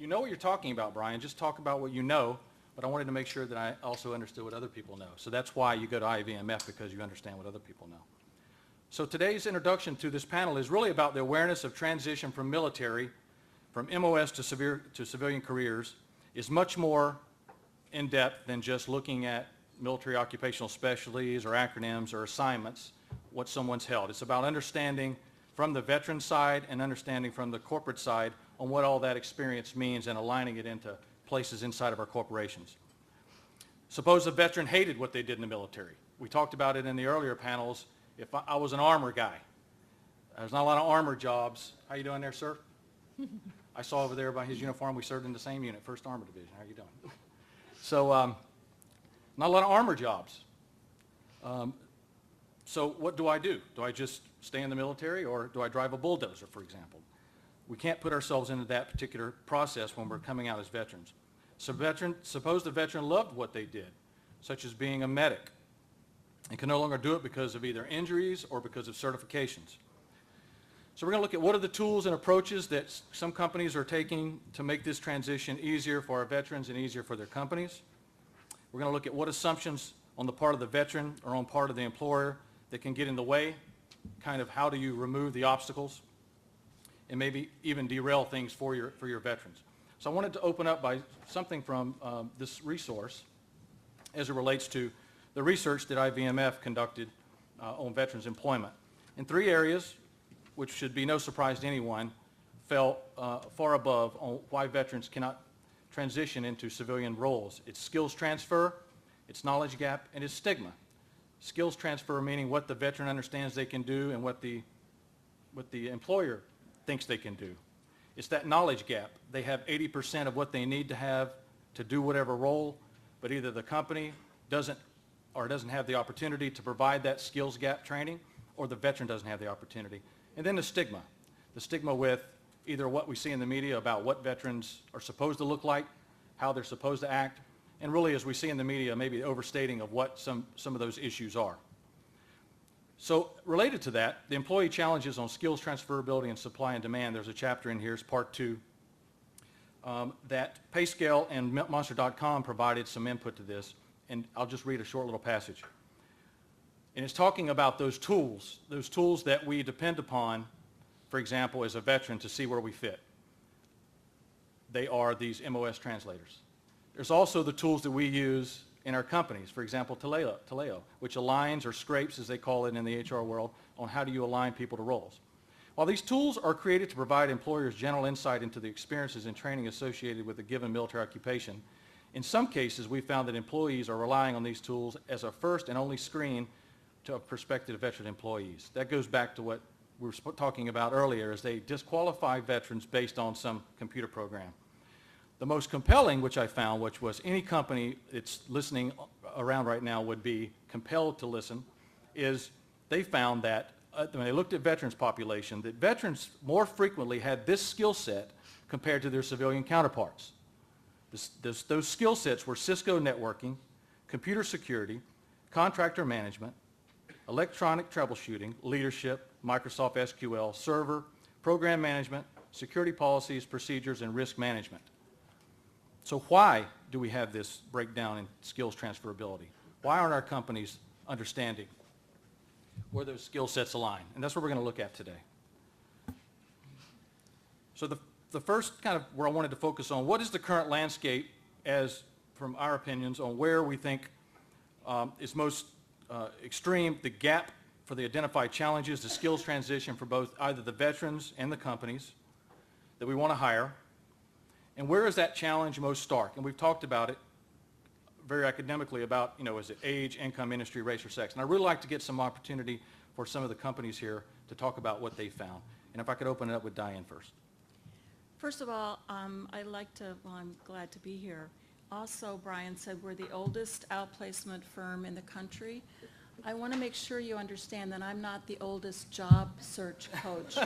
you know what you're talking about, Brian. Just talk about what you know, but I wanted to make sure that I also understood what other people know. So that's why you go to IVMF, because you understand what other people know. So today's introduction to this panel is really about the awareness of transition from military, from MOS to civilian careers, is much more in-depth than just looking at military occupational specialties or acronyms or assignments, what someone's held. It's about understanding from the veteran side and understanding from the corporate side on what all that experience means and aligning it into places inside of our corporations. Suppose a veteran hated what they did in the military. We talked about it in the earlier panels. If I was an armor guy, there's not a lot of armor jobs. How you doing there, sir? I saw over there by his uniform, we served in the same unit, 1st Armor Division. How are you doing? So not a lot of armor jobs. So what do? Do I just stay in the military, or do I drive a bulldozer, for example? We can't put ourselves into that particular process when we're coming out as veterans. So suppose the veteran loved what they did, such as being a medic, and can no longer do it because of either injuries or because of certifications. So we're going to look at what are the tools and approaches that some companies are taking to make this transition easier for our veterans and easier for their companies. We're going to look at what assumptions on the part of the veteran or on part of the employer that can get in the way, kind of how do you remove the obstacles, and maybe even derail things for your veterans. So I wanted to open up by something from this resource as it relates to the research that IVMF conducted on veterans employment. In 3 areas, which should be no surprise to anyone, fell far above on why veterans cannot transition into civilian roles. It's skills transfer, it's knowledge gap, and it's stigma. Skills transfer meaning what the veteran understands they can do and what the employer thinks they can do. It's that knowledge gap. They have 80% of what they need to have to do whatever role, but either the company doesn't have the opportunity to provide that skills gap training, or the veteran doesn't have the opportunity. And then the stigma with either what we see in the media about what veterans are supposed to look like, how they're supposed to act, and really, as we see in the media, maybe overstating of what some of those issues are. So related to that, the employee challenges on skills transferability and supply and demand, there's a chapter in here, it's part 2, that PayScale and Monster.com provided some input to this, and I'll just read a short little passage. And it's talking about those tools that we depend upon, for example, as a veteran to see where we fit. They are these MOS translators. There's also the tools that we use in our companies, for example, Taleo, which aligns or scrapes, as they call it in the HR world, on how do you align people to roles. While these tools are created to provide employers general insight into the experiences and training associated with a given military occupation, in some cases we found that employees are relying on these tools as a first and only screen to prospective veteran employees. That goes back to what we were talking about earlier, as they disqualify veterans based on some computer program. The most compelling, which I found, which was any company that's listening around right now would be compelled to listen, is they found that when they looked at veterans population, that veterans more frequently had this skill set compared to their civilian counterparts. Those skill sets were Cisco networking, computer security, contractor management, electronic troubleshooting, leadership, Microsoft SQL, server, program management, security policies, procedures, and risk management. So why do we have this breakdown in skills transferability? Why aren't our companies understanding where those skill sets align? And that's what we're going to look at today. So the first kind of where I wanted to focus on, what is the current landscape as from our opinions on where we think is most extreme, the gap for the identified challenges, the skills transition for both either the veterans and the companies that we want to hire, and where is that challenge most stark? And we've talked about it very academically about, is it age, income, industry, race, or sex? And I'd really like to get some opportunity for some of the companies here to talk about what they found. And if I could open it up with Diane first. First of all, I'm glad to be here. Also, Brian said we're the oldest outplacement firm in the country. I want to make sure you understand that I'm not the oldest job search coach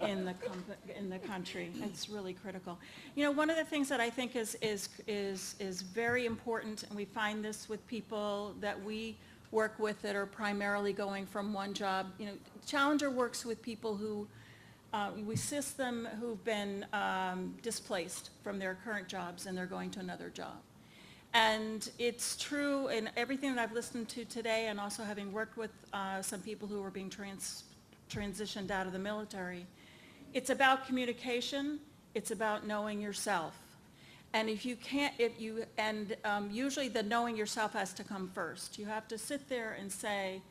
in the country. It's really critical. One of the things that I think is very important, and we find this with people that we work with that are primarily going from one job. Challenger works with people who we assist them who've been displaced from their current jobs and they're going to another job. And it's true in everything that I've listened to today, and also having worked with some people who were being transitioned out of the military. It's about communication. It's about knowing yourself. And usually the knowing yourself has to come first. You have to sit there and say,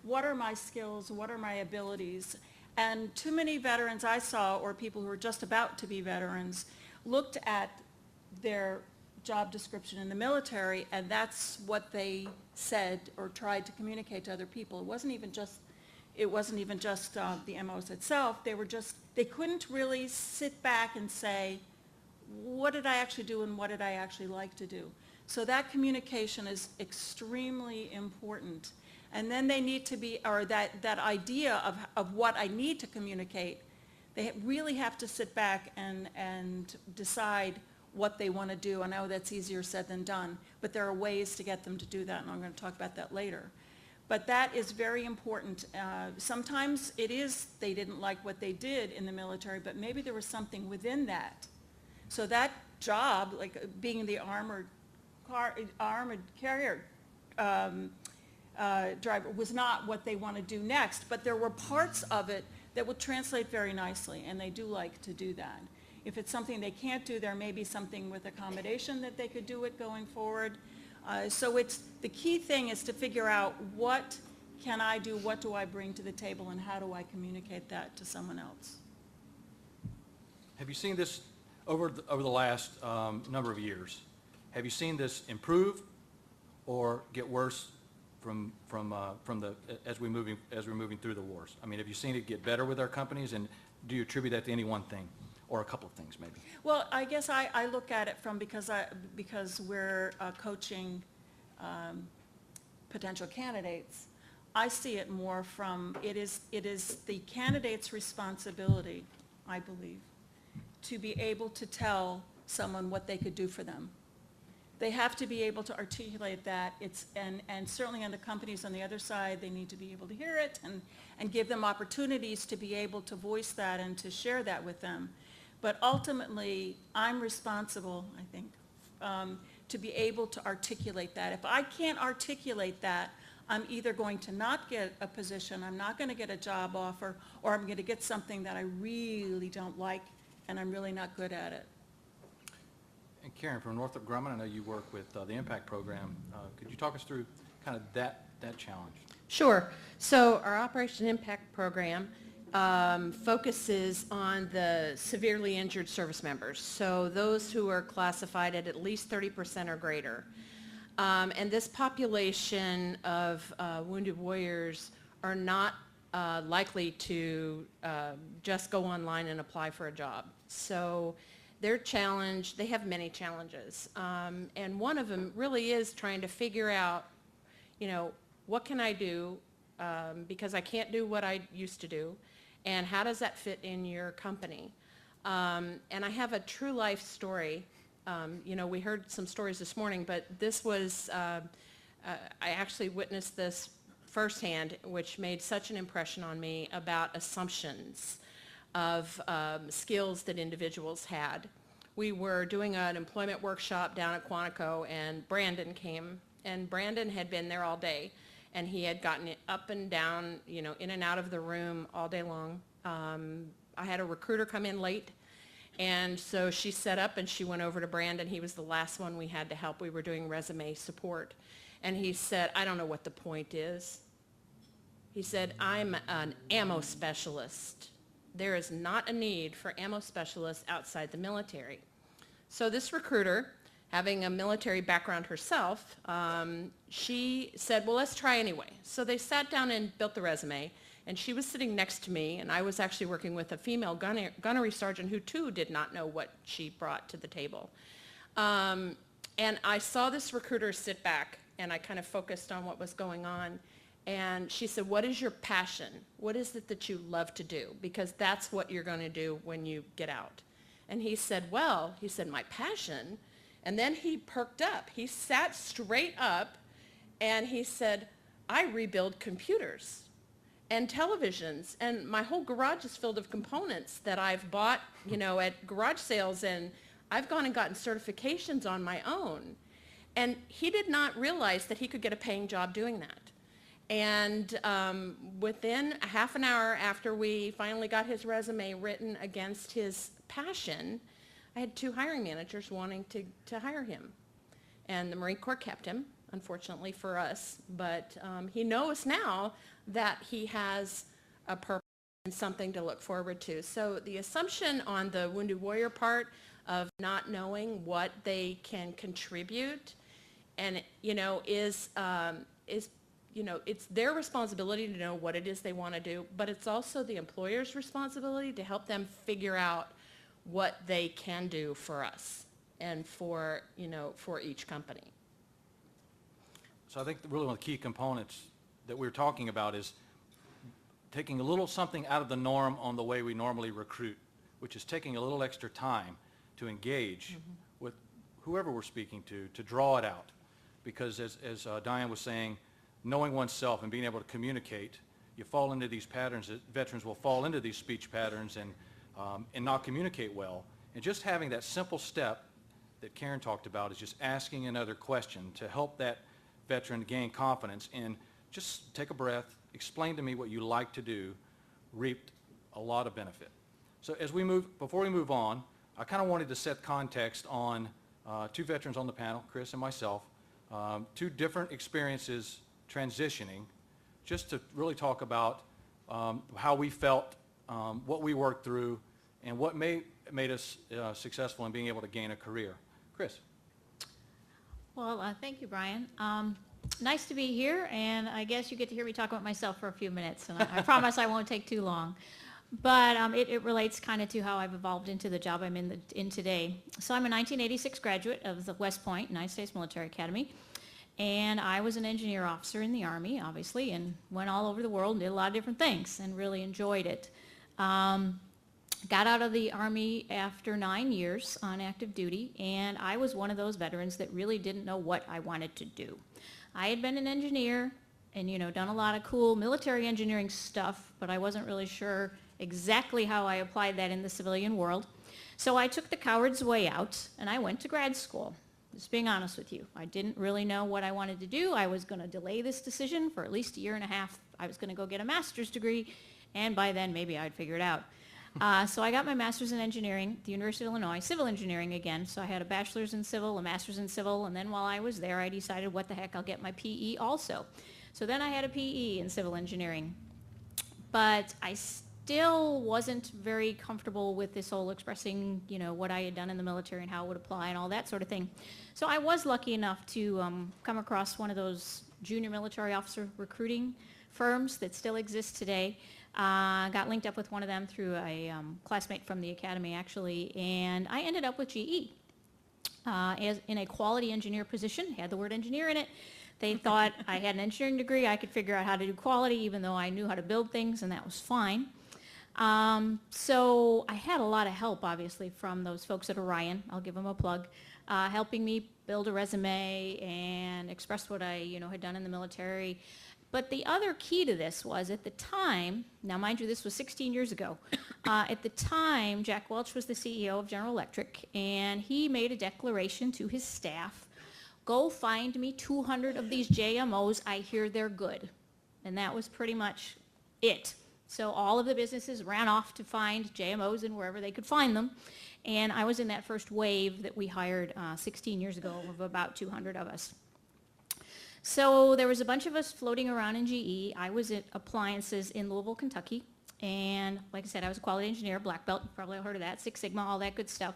what are my skills? What are my abilities? And too many veterans I saw, or people who were just about to be veterans, looked at their job description in the military, and that's what they said or tried to communicate to other people. It wasn't even just the MOs itself. They couldn't really sit back and say, what did I actually do and what did I actually like to do? So that communication is extremely important. And then they need to be, or that idea of what I need to communicate, they really have to sit back and decide what they want to do. I know that's easier said than done, but there are ways to get them to do that, and I'm going to talk about that later. But that is very important. Sometimes it is they didn't like what they did in the military, but maybe there was something within that. So that job, like being the armored carrier driver, was not what they want to do next, but there were parts of it that would translate very nicely, and they do like to do that. If it's something they can't do, there may be something with accommodation that they could do it going forward. So the key thing is to figure out what can I do, what do I bring to the table, and how do I communicate that to someone else. Have you seen this over the last number of years? Have you seen this improve or get worse as we're moving through the wars? I mean, have you seen it get better with our companies, and do you attribute that to any one thing or a couple of things maybe? Well, I guess I look at it because we're coaching potential candidates. I see it more from it is the candidate's responsibility, I believe, to be able to tell someone what they could do for them. They have to be able to articulate that. And certainly on the companies on the other side, they need to be able to hear it and give them opportunities to be able to voice that and to share that with them. But ultimately, I'm responsible, I think, to be able to articulate that. If I can't articulate that, I'm either going to not get a position, I'm not going to get a job offer, or I'm going to get something that I really don't like, and I'm really not good at it. And Karen, from Northrop Grumman, I know you work with the Impact Program. Could you talk us through kind of that challenge? Sure. So our Operation Impact Program focuses on the severely injured service members, so those who are classified at least 30% or greater. And this population of wounded warriors are not likely to just go online and apply for a job. So their challenge, they have many challenges, and one of them really is trying to figure out, what can I do because I can't do what I used to do, and how does that fit in your company? And I have a true life story. We heard some stories this morning, but this was, I actually witnessed this firsthand, which made such an impression on me about assumptions of skills that individuals had. We were doing an employment workshop down at Quantico, and Brandon came, and Brandon had been there all day, and he had gotten up and down, in and out of the room all day long. I had a recruiter come in late, and so she set up and she went over to Brandon. He was the last one we had to help. We were doing resume support. And he said, I don't know what the point is. He said, I'm an ammo specialist. There is not a need for ammo specialists outside the military. So this recruiter, having a military background herself, she said, well, let's try anyway. So they sat down and built the resume, and she was sitting next to me, and I was actually working with a female gunnery sergeant who too did not know what she brought to the table. And I saw this recruiter sit back, and I kind of focused on what was going on. And she said, what is your passion? What is it that you love to do? Because that's what you're going to do when you get out. And he said, my passion. And then he perked up. He sat straight up, and he said, I rebuild computers. and televisions, and my whole garage is filled of components that I've bought, at garage sales, and I've gone and gotten certifications on my own. And he did not realize that he could get a paying job doing that. And within a half an hour after we finally got his resume written against his passion, I had 2 hiring managers wanting to hire him. And the Marine Corps kept him, unfortunately for us, but he knows now that he has a purpose and something to look forward to. So the assumption on the Wounded Warrior part of not knowing what they can contribute, and is it's their responsibility to know what it is they want to do, but it's also the employer's responsibility to help them figure out what they can do for us and for each company. So I think really one of the key components that we're talking about is taking a little something out of the norm on the way we normally recruit, which is taking a little extra time to engage with whoever we're speaking to draw it out. Because as Diane was saying, knowing oneself and being able to communicate, you fall into these patterns. Veterans will fall into these speech patterns and not communicate well. And just having that simple step that Karen talked about is just asking another question to help that veteran gain confidence and just take a breath, explain to me what you like to do, reaped a lot of benefit. So before we move on, I kind of wanted to set context on 2 veterans on the panel, Chris and myself, 2 different experiences transitioning, just to really talk about how we felt, what we worked through, and what made us successful in being able to gain a career. Chris. Well, thank you, Brian. Nice to be here, and I guess you get to hear me talk about myself for a few minutes, and I promise I won't take too long. But it relates kind of to how I've evolved into the job I'm in today. So I'm a 1986 graduate of the West Point, United States Military Academy, and I was an engineer officer in the Army, obviously, and went all over the world and did a lot of different things and really enjoyed it. Got out of the Army after 9 years on active duty, and I was one of those veterans that really didn't know what I wanted to do. I had been an engineer and, done a lot of cool military engineering stuff, but I wasn't really sure exactly how I applied that in the civilian world. So I took the coward's way out, and I went to grad school. Just being honest with you, I didn't really know what I wanted to do. I was going to delay this decision for at least a year and a half. I was going to go get a master's degree, and by then maybe I'd figure it out. So I got my master's in engineering at the University of Illinois, civil engineering again. So I had a bachelor's in civil, a master's in civil, and then while I was there, I decided, what the heck, I'll get my PE also. So then I had a PE in civil engineering. But I still wasn't very comfortable with this whole expressing, what I had done in the military and how it would apply and all that sort of thing. So I was lucky enough to come across one of those junior military officer recruiting firms that still exist today. Got linked up with one of them through a classmate from the academy, actually, and I ended up with GE as in a quality engineer position. Had the word engineer in it. They thought I had an engineering degree. I could figure out how to do quality, even though I knew how to build things, and that was fine. So I had a lot of help, obviously, from those folks at Orion. I'll give them a plug, helping me build a resume and express what I, had done in the military. But the other key to this was, at the time, now mind you, this was 16 years ago, at the time, Jack Welch was the CEO of General Electric, and he made a declaration to his staff, go find me 200 of these JMOs, I hear they're good. And that was pretty much it. So all of the businesses ran off to find JMOs and wherever they could find them, and I was in that first wave that we hired 16 years ago of about 200 of us. So there was a bunch of us floating around in GE. I was at appliances in Louisville, Kentucky. And like I said, I was a quality engineer, black belt. You probably heard of that, Six Sigma, all that good stuff.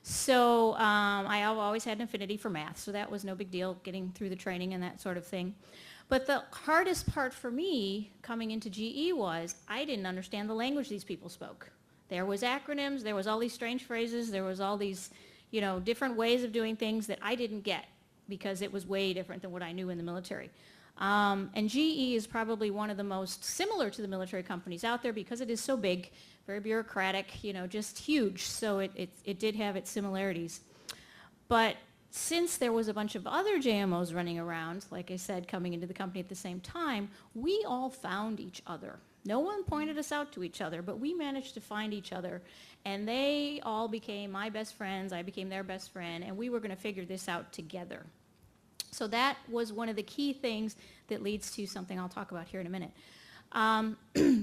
So I have always had an affinity for math, so that was no big deal, getting through the training and that sort of thing. But the hardest part for me coming into GE was I didn't understand the language these people spoke. There was acronyms, there was all these strange phrases, there was all these, different ways of doing things that I didn't get, because it was way different than what I knew in the military. And GE is probably one of the most similar to the military companies out there because it is so big, very bureaucratic, just huge. So it did have its similarities. But since there was a bunch of other JMOs running around, like I said, coming into the company at the same time, we all found each other. No one pointed us out to each other, but we managed to find each other. And they all became my best friends. I became their best friend. And we were going to figure this out together. So that was one of the key things that leads to something I'll talk about here in a minute.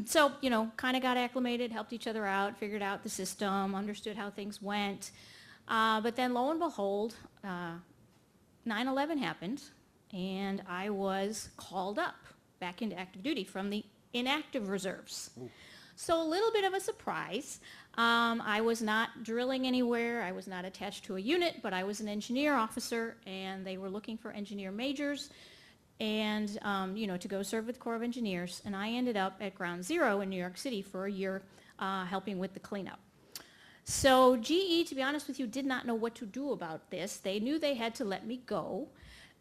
So, kind of got acclimated, helped each other out, figured out the system, understood how things went. But then lo and behold, 9/11 happened, and I was called up back into active duty from the inactive reserves. Ooh. So a little bit of a surprise. I was not drilling anywhere. I was not attached to a unit, but I was an engineer officer, and they were looking for engineer majors and, to go serve with the Corps of Engineers. And I ended up at Ground Zero in New York City for a year helping with the cleanup. So GE, to be honest with you, did not know what to do about this. They knew they had to let me go.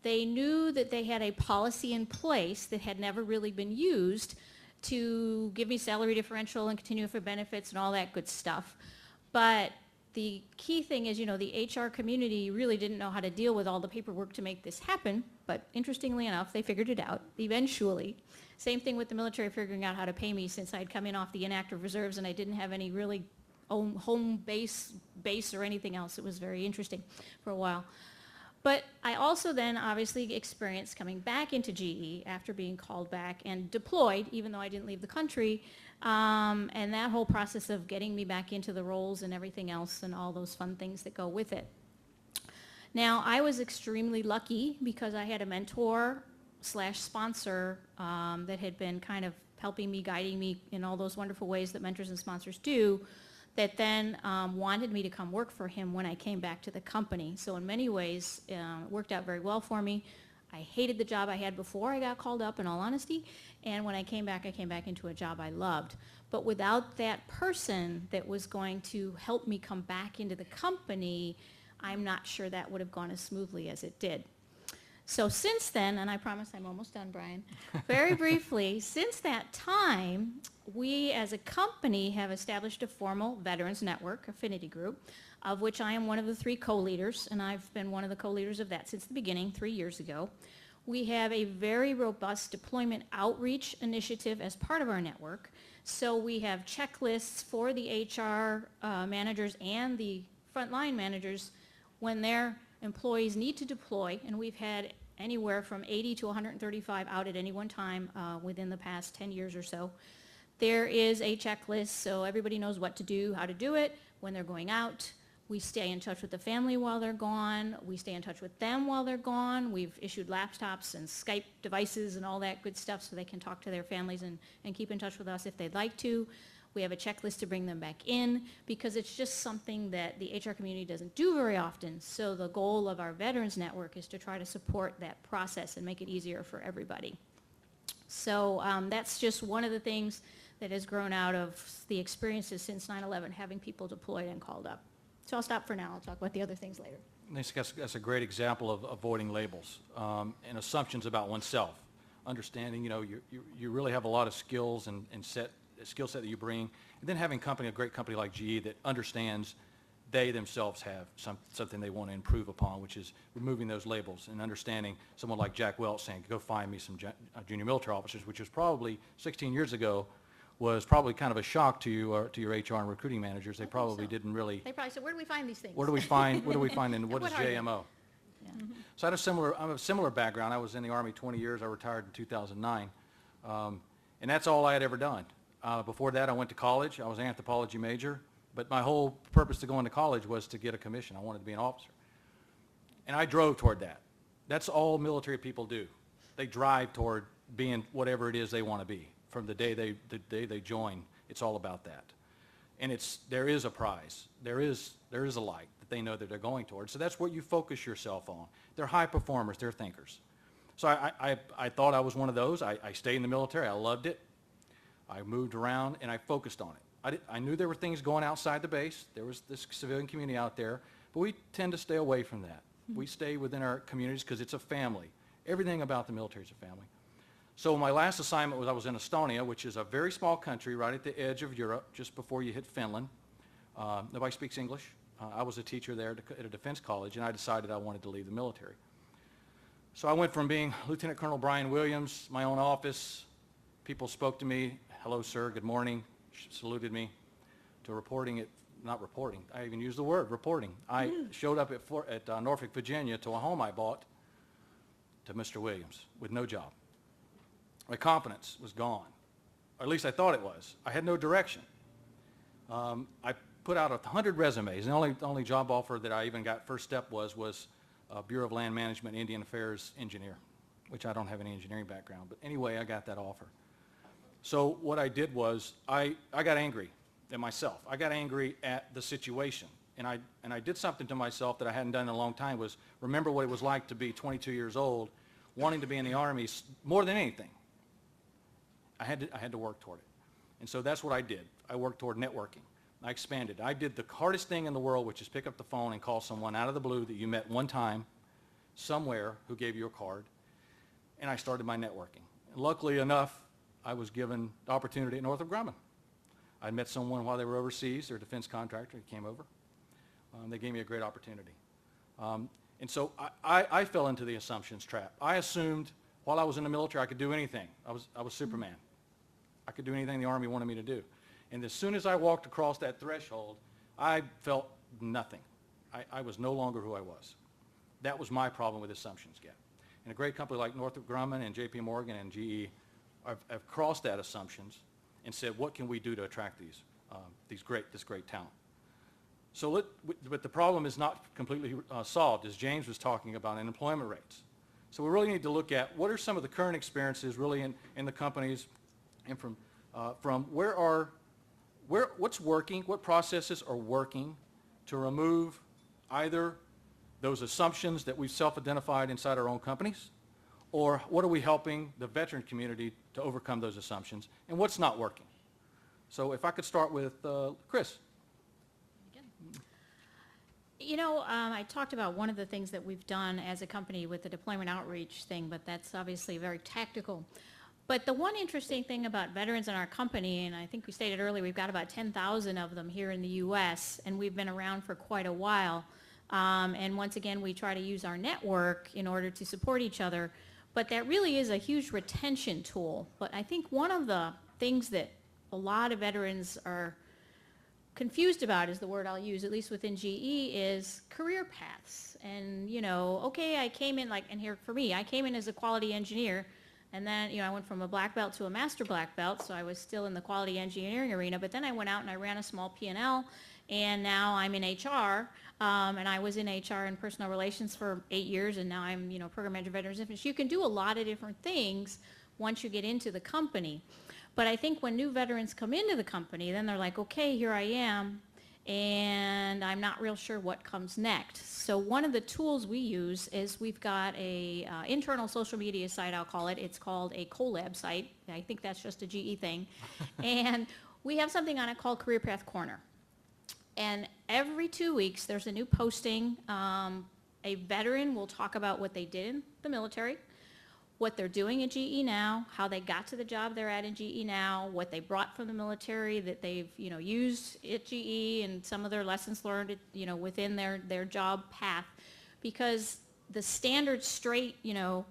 They knew that they had a policy in place that had never really been used to give me salary differential and continue for benefits and all that good stuff. But the key thing is, the HR community really didn't know how to deal with all the paperwork to make this happen. But interestingly enough, they figured it out eventually. Same thing with the military figuring out how to pay me, since I'd come in off the inactive reserves and I didn't have any really home base or anything else. It was very interesting for a while. But I also then obviously experienced coming back into GE after being called back and deployed, even though I didn't leave the country, and that whole process of getting me back into the roles and everything else and all those fun things that go with it. Now, I was extremely lucky because I had a mentor/sponsor that had been kind of helping me, guiding me in all those wonderful ways that mentors and sponsors do, that then wanted me to come work for him when I came back to the company. So in many ways, it worked out very well for me. I hated the job I had before I got called up, in all honesty, and when I came back into a job I loved. But without that person that was going to help me come back into the company, I'm not sure that would have gone as smoothly as it did. So since then, and I promise I'm almost done, Brian, very briefly, since that time, we as a company have established a formal veterans network, affinity group, of which I am one of the 3 co-leaders, and I've been one of the co-leaders of that since the beginning, 3 years ago. We have a very robust deployment outreach initiative as part of our network. So we have checklists for the HR managers and the frontline managers when their employees need to deploy, and we've had anywhere from 80 to 135 out at any one time within the past 10 years or so. There is a checklist, so everybody knows what to do, how to do it when they're going out. We stay in touch with the family while they're gone. We stay in touch with them while they're gone. We've issued laptops and Skype devices and all that good stuff so they can talk to their families and keep in touch with us if they'd like to. We have a checklist to bring them back in because it's just something that the HR community doesn't do very often. So the goal of our Veterans Network is to try to support that process and make it easier for everybody. So that's just one of the things that has grown out of the experiences since 9/11, having people deployed and called up. So I'll stop for now. I'll talk about the other things later. That's a great example of avoiding labels and assumptions about oneself. Understanding, you really have a lot of skills and skill set that you bring, and then having a great company like GE that understands they themselves have something they want to improve upon, which is removing those labels and understanding someone like Jack Welch saying, go find me some junior military officers, which was probably 16 years ago, was probably kind of a shock to you or to your HR and recruiting managers. They probably didn't really. They probably said, where do we find these things? Where do we find and what is JMO? Yeah. So I had a similar background. I was in the Army 20 years. I retired in 2009. And that's all I had ever done. Before that, I went to college. I was an anthropology major. But my whole purpose to go into college was to get a commission. I wanted to be an officer. And I drove toward that. That's all military people do. They drive toward being whatever it is they want to be. From the day they join, it's all about that. And there is a prize. There is a light that they know that they're going towards. So that's what you focus yourself on. They're high performers. They're thinkers. So I thought I was one of those. I stayed in the military. I loved it. I moved around, and I focused on it. I knew there were things going outside the base. There was this civilian community out there, but we tend to stay away from that. Mm-hmm. We stay within our communities because it's a family. Everything about the military is a family. So my last assignment was I was in Estonia, which is a very small country right at the edge of Europe, just before you hit Finland. Nobody speaks English. I was a teacher there at a defense college, and I decided I wanted to leave the military. So I went from being Lieutenant Colonel Brian Williams, my own office. People spoke to me hello, sir, good morning, saluted me, to reporting it, not reporting, I even used the word reporting. I showed up at Norfolk, Virginia to a home I bought to Mr. Williams with no job. My confidence was gone, or at least I thought it was. I had no direction. I put out 100 resumes, and the only job offer that I even got, first step was Bureau of Land Management, Indian Affairs engineer, which I don't have any engineering background. But anyway, I got that offer. So what I did was I got angry at myself. I got angry at the situation. And I did something to myself that I hadn't done in a long time, was remember what it was like to be 22 years old, wanting to be in the Army more than anything. I had to work toward it. And so that's what I did. I worked toward networking. I expanded. I did the hardest thing in the world, which is pick up the phone and call someone out of the blue that you met one time somewhere who gave you a card, and I started my networking. And luckily enough, I was given the opportunity at Northrop Grumman. I met someone while they were overseas, their defense contractor, he came over. They gave me a great opportunity. And so I fell into the assumptions trap. I assumed while I was in the military I could do anything. I was Superman. I could do anything the Army wanted me to do. And as soon as I walked across that threshold, I felt nothing. I was no longer who I was. That was my problem with assumptions, Gab. And a great company like Northrop Grumman and J.P. Morgan and GE have crossed that assumptions and said, what can we do to attract this great talent? So but the problem is not completely solved, as James was talking about, in employment rates. So we really need to look at what are some of the current experiences really in the companies, and from what's working, what processes are working to remove either those assumptions that we've self-identified inside our own companies, or what are we helping the veteran community to overcome those assumptions, and what's not working. So if I could start with Chris. You know, I talked about one of the things that we've done as a company with the deployment outreach thing, but that's obviously very tactical. But the one interesting thing about veterans in our company, and I think we stated earlier, we've got about 10,000 of them here in the U.S., and we've been around for quite a while. And once again, we try to use our network in order to support each other. But that really is a huge retention tool. But I think one of the things that a lot of veterans are confused about, is the word I'll use, at least within GE, is career paths. And, you know, okay, I came in and here for me, I came in as a quality engineer, and then, you know, I went from a black belt to a master black belt, so I was still in the quality engineering arena, but then I went out and I ran a small P&L, and now I'm in HR, and I was in HR and personal relations for 8 years, and now I'm, you know, program manager of Veterans Infantry. You can do a lot of different things once you get into the company. But I think when new veterans come into the company, then they're like, okay, here I am, and I'm not real sure what comes next. So one of the tools we use is we've got a internal social media site, I'll call it. It's called a Collab site. I think that's just a GE thing. And we have something on it called Career Path Corner. And every 2 weeks, there's a new posting. A veteran will talk about what they did in the military, what they're doing at GE now, how they got to the job they're at in GE now, what they brought from the military that they've, you know, used at GE, and some of their lessons learned, you know, within their job path. Because the standard straight, you know,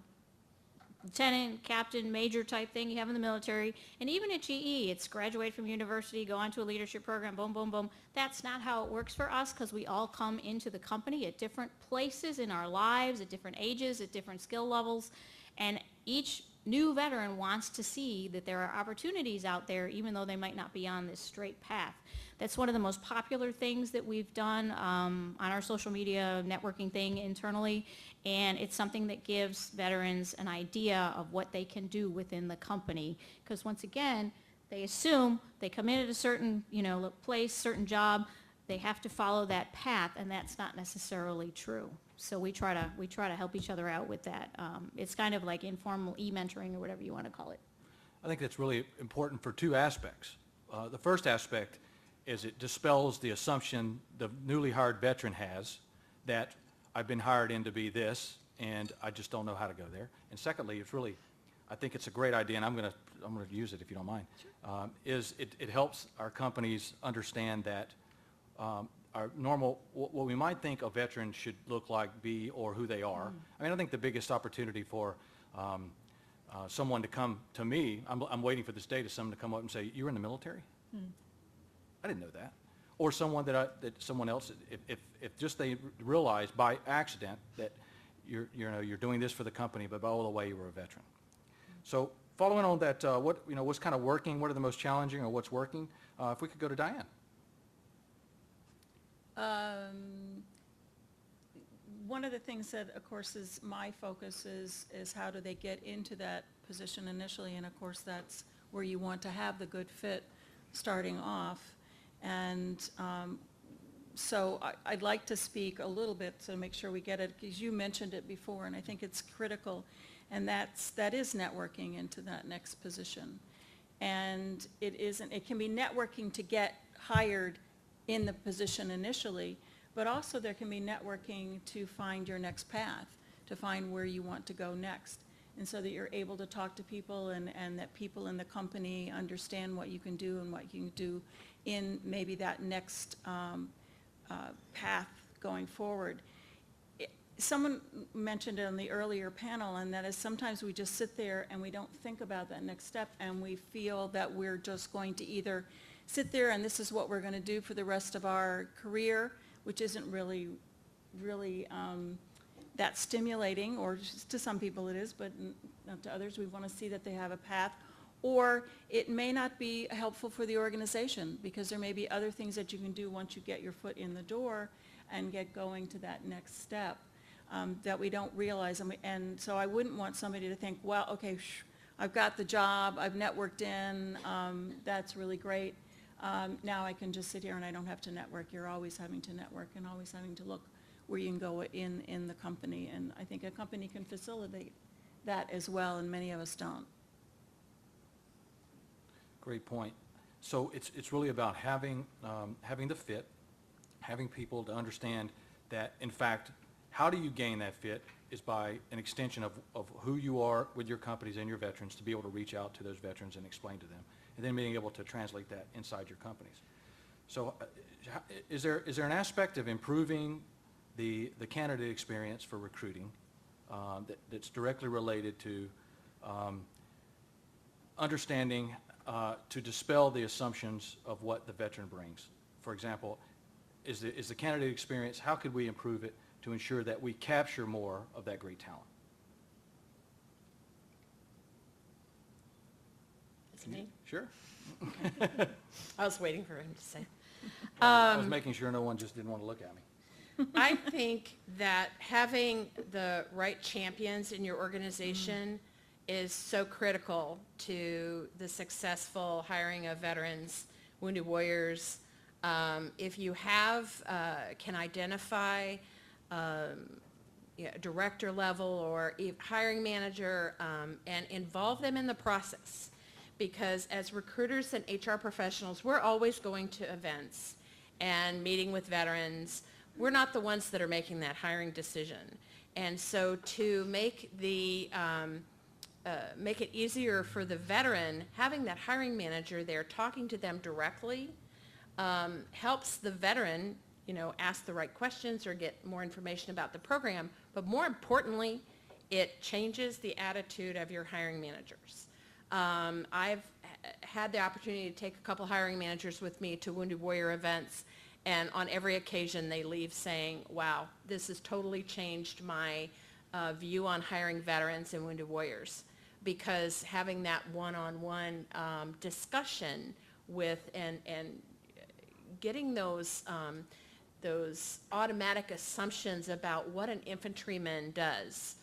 lieutenant, captain, major type thing you have in the military, and even at GE, it's graduate from university, go on to a leadership program, boom, boom, boom. That's not how it works for us, because we all come into the company at different places in our lives, at different ages, at different skill levels. And each new veteran wants to see that there are opportunities out there, even though they might not be on this straight path. That's one of the most popular things that we've done on our social media networking thing internally, and it's something that gives veterans an idea of what they can do within the company. Because once again, they assume they come in at a certain, you know, place, certain job, they have to follow that path, and that's not necessarily true. So we try to help each other out with that. It's kind of like informal e-mentoring or whatever you want to call it. I think that's really important for two aspects. The first aspect is it dispels the assumption the newly hired veteran has that I've been hired in to be this, and I just don't know how to go there. And secondly, it's really, I think it's a great idea, and I'm going to use it if you don't mind. Sure. It helps our companies understand that our normal, what we might think a veteran should look like, be, or who they are. I mean, I think the biggest opportunity for someone to come to me, I'm waiting for this day to someone to come up and say, "You were in the military? I didn't know that." Or someone that someone else, if just they realize by accident that you're doing this for the company, but by all the way you were a veteran. So following on that, what's kind of working, what are the most challenging, or what's working? If we could go to Diane. One of the things that, of course, is my focus is how do they get into that position initially, and of course, that's where you want to have the good fit starting off. And so I'd like to speak a little bit to make sure we get it, because you mentioned it before, and I think it's critical, and that is networking into that next position. And it can be networking to get hired in the position initially, but also there can be networking to find your next path, to find where you want to go next. And so that you're able to talk to people and that people in the company understand what you can do and what you can do in maybe that next path going forward. Someone mentioned it on the earlier panel, and that is sometimes we just sit there and we don't think about that next step, and we feel that we're just going to either sit there and this is what we're going to do for the rest of our career, which isn't really that stimulating, or to some people it is, but not to others. We want to see that they have a path. Or it may not be helpful for the organization, because there may be other things that you can do once you get your foot in the door and get going to that next step that we don't realize. And so I wouldn't want somebody to think, well, okay, I've got the job, I've networked in, that's really great. Now I can just sit here and I don't have to network. You're always having to network and always having to look where you can go in the company. And I think a company can facilitate that as well, and many of us don't. Great point. So it's really about having the fit, having people to understand that, in fact, how do you gain that fit is by an extension of who you are with your companies and your veterans, to be able to reach out to those veterans and explain to them, and then being able to translate that inside your companies. So is there an aspect of improving the candidate experience for recruiting that's directly related to understanding to dispel the assumptions of what the veteran brings? For example, is the candidate experience, how could we improve it to ensure that we capture more of that great talent? Is it me? Sure. I was waiting for him to say. I was making sure no one just didn't want to look at me. I think that having the right champions in your organization is so critical to the successful hiring of veterans, wounded warriors. If you can identify director level or hiring manager and involve them in the process. Because as recruiters and HR professionals, we're always going to events and meeting with veterans. We're not the ones that are making that hiring decision. And so to make make it easier for the veteran, having that hiring manager there talking to them directly helps the veteran, ask the right questions or get more information about the program. But more importantly, it changes the attitude of your hiring managers. I've had the opportunity to take a couple hiring managers with me to Wounded Warrior events, and on every occasion they leave saying, wow, this has totally changed my view on hiring veterans and Wounded Warriors, because having that one-on-one discussion with and getting those automatic assumptions about what an infantryman does,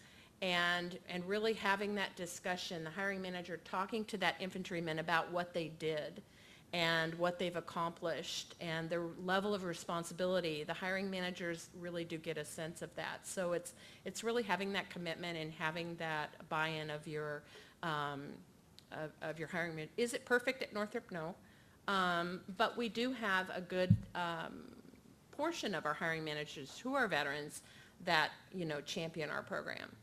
and really having that discussion, the hiring manager talking to that infantryman about what they did and what they've accomplished and their level of responsibility. The hiring managers really do get a sense of that. So it's really having that commitment and having that buy-in of your hiring manager. Is it perfect at Northrop? No. But we do have a good portion of our hiring managers who are veterans that, champion our program.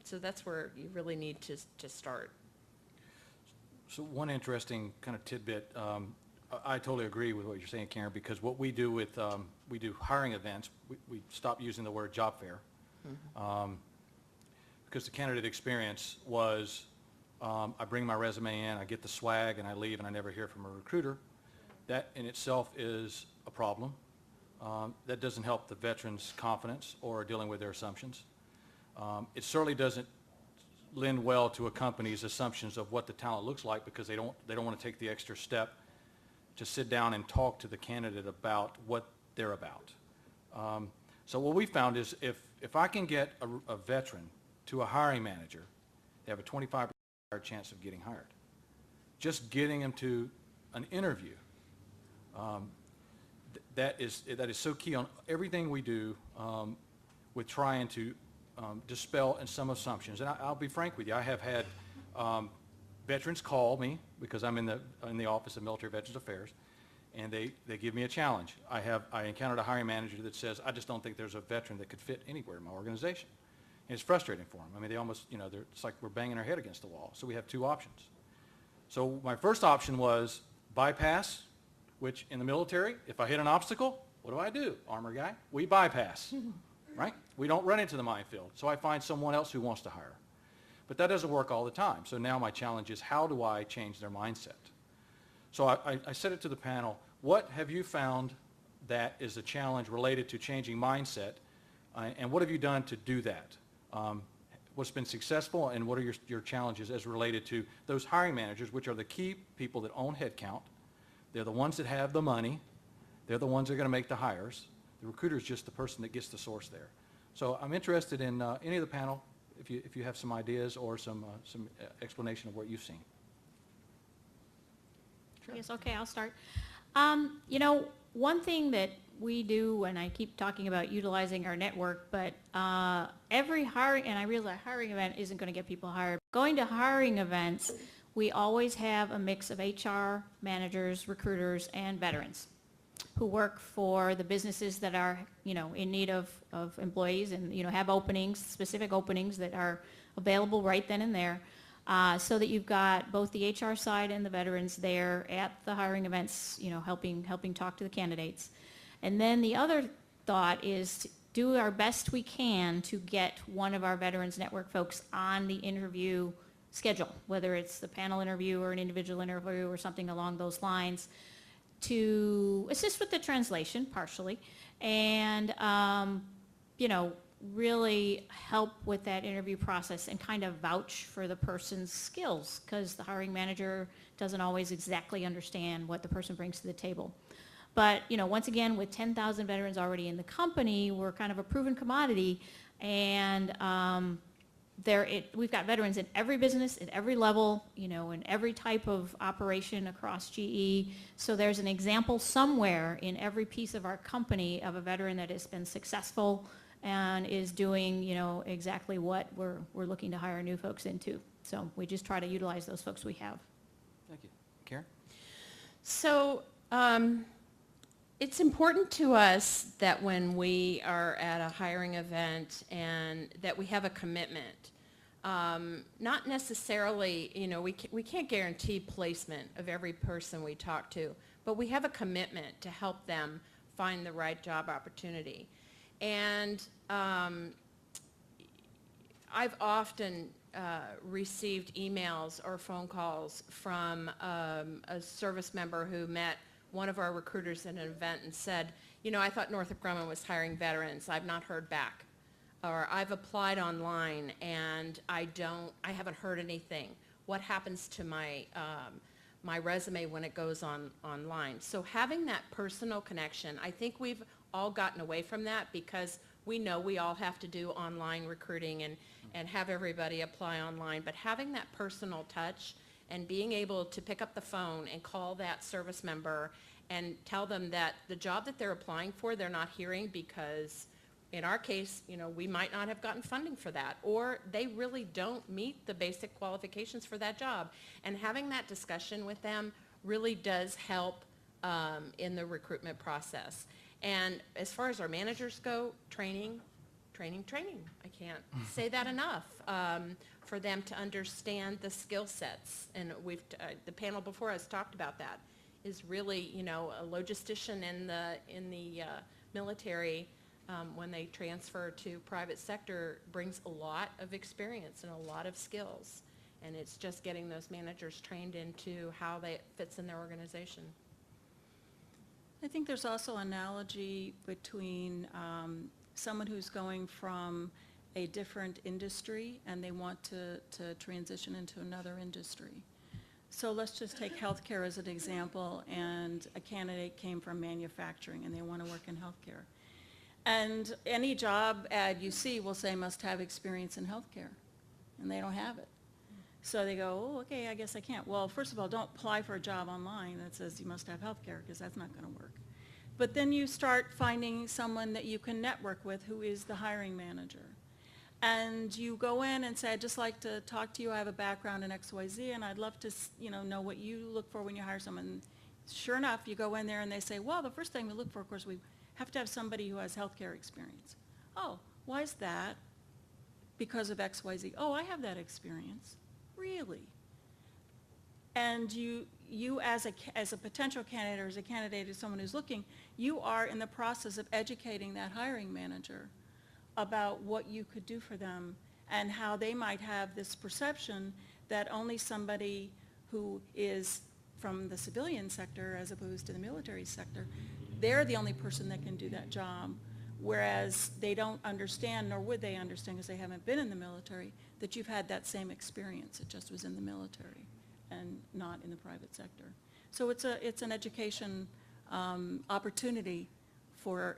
So that's where you really need to start. So one interesting kind of tidbit, I totally agree with what you're saying, Karen, because what we do with, we do hiring events, we stop using the word job fair, because the candidate experience was I bring my resume in, I get the swag, and I leave, and I never hear from a recruiter. That in itself is a problem. That doesn't help the veterans' confidence or dealing with their assumptions. It certainly doesn't lend well to a company's assumptions of what the talent looks like, because they don't want to take the extra step to sit down and talk to the candidate about what they're about. So what we found is if I can get a veteran to a hiring manager, they have a 25% chance of getting hired. Just getting them to an interview, that is so key on everything we do with trying to dispel some assumptions. And I'll be frank with you, I have had veterans call me, because I'm in the Office of Military Veterans Affairs, and they give me a challenge. I encountered a hiring manager that says, I just don't think there's a veteran that could fit anywhere in my organization. And it's frustrating for them. I mean, they almost, it's like we're banging our head against the wall. So we have two options. So my first option was bypass, which in the military, if I hit an obstacle, what do? Armor guy? We bypass, right? We don't run into the minefield. So I find someone else who wants to hire. But that doesn't work all the time. So now my challenge is, how do I change their mindset? So I said it to the panel, what have you found that is a challenge related to changing mindset, and what have you done to do that? What's been successful, and what are your challenges as related to those hiring managers, which are the key people that own headcount? They're the ones that have the money. They're the ones that are going to make the hires. The recruiter is just the person that gets the source there. So I'm interested in any of the panel, if you have some ideas or some explanation of what you've seen. Sure. Yes, okay, I'll start. One thing that we do, and I keep talking about utilizing our network, but every hiring, and I realize a hiring event isn't going to get people hired. Going to hiring events, we always have a mix of HR, managers, recruiters, and veterans who work for the businesses that are, in need of employees and, have openings, specific openings that are available right then and there. So that you've got both the HR side and the veterans there at the hiring events, helping talk to the candidates. And then the other thought is to do our best we can to get one of our Veterans Network folks on the interview schedule, whether it's the panel interview or an individual interview or something along those lines, to assist with the translation partially, and really help with that interview process and kind of vouch for the person's skills, because the hiring manager doesn't always exactly understand what the person brings to the table. But once again, with 10,000 veterans already in the company, we're kind of a proven commodity, and we've got veterans in every business, at every level, in every type of operation across GE. So there's an example somewhere in every piece of our company of a veteran that has been successful and is doing, exactly what we're looking to hire new folks into. So we just try to utilize those folks we have. Thank you. Karen? So it's important to us that when we are at a hiring event and that we have a commitment. Not necessarily, we can't guarantee placement of every person we talk to, but we have a commitment to help them find the right job opportunity. And I've often received emails or phone calls from a service member who met one of our recruiters at an event and said, I thought Northrop Grumman was hiring veterans. I've not heard back. Or I've applied online and I haven't heard anything. What happens to my my resume when it goes online? So having that personal connection, I think we've all gotten away from that because we know we all have to do online recruiting and have everybody apply online. But having that personal touch and being able to pick up the phone and call that service member and tell them that the job that they're applying for, they're not hearing because in our case, we might not have gotten funding for that, or they really don't meet the basic qualifications for that job. And having that discussion with them really does help in the recruitment process. And as far as our managers go, training. I can't say that enough for them to understand the skill sets. And the panel before us talked about that. Is really, a logistician in the military. When they transfer to private sector, brings a lot of experience and a lot of skills. And it's just getting those managers trained into how it fits in their organization. I think there's also analogy between someone who's going from a different industry and they want to transition into another industry. So let's just take healthcare as an example, and a candidate came from manufacturing and they want to work in healthcare. And any job ad you see will say must have experience in healthcare, and they don't have it. So they go, oh, okay, I guess I can't. Well, first of all, don't apply for a job online that says you must have healthcare, because that's not going to work. But then you start finding someone that you can network with who is the hiring manager. And you go in and say, I'd just like to talk to you. I have a background in XYZ, and I'd love to know what you look for when you hire someone. Sure enough, you go in there and they say, well, the first thing we look for, of course, we have to have somebody who has healthcare experience. Oh, why is that? Because of XYZ. Oh, I have that experience. Really? And you as a potential candidate, or as a candidate, as someone who's looking, you are in the process of educating that hiring manager about what you could do for them and how they might have this perception that only somebody who is from the civilian sector as opposed to the military sector, they're the only person that can do that job, whereas they don't understand, nor would they understand because they haven't been in the military, that you've had that same experience. It just was in the military and not in the private sector. So it's an education opportunity for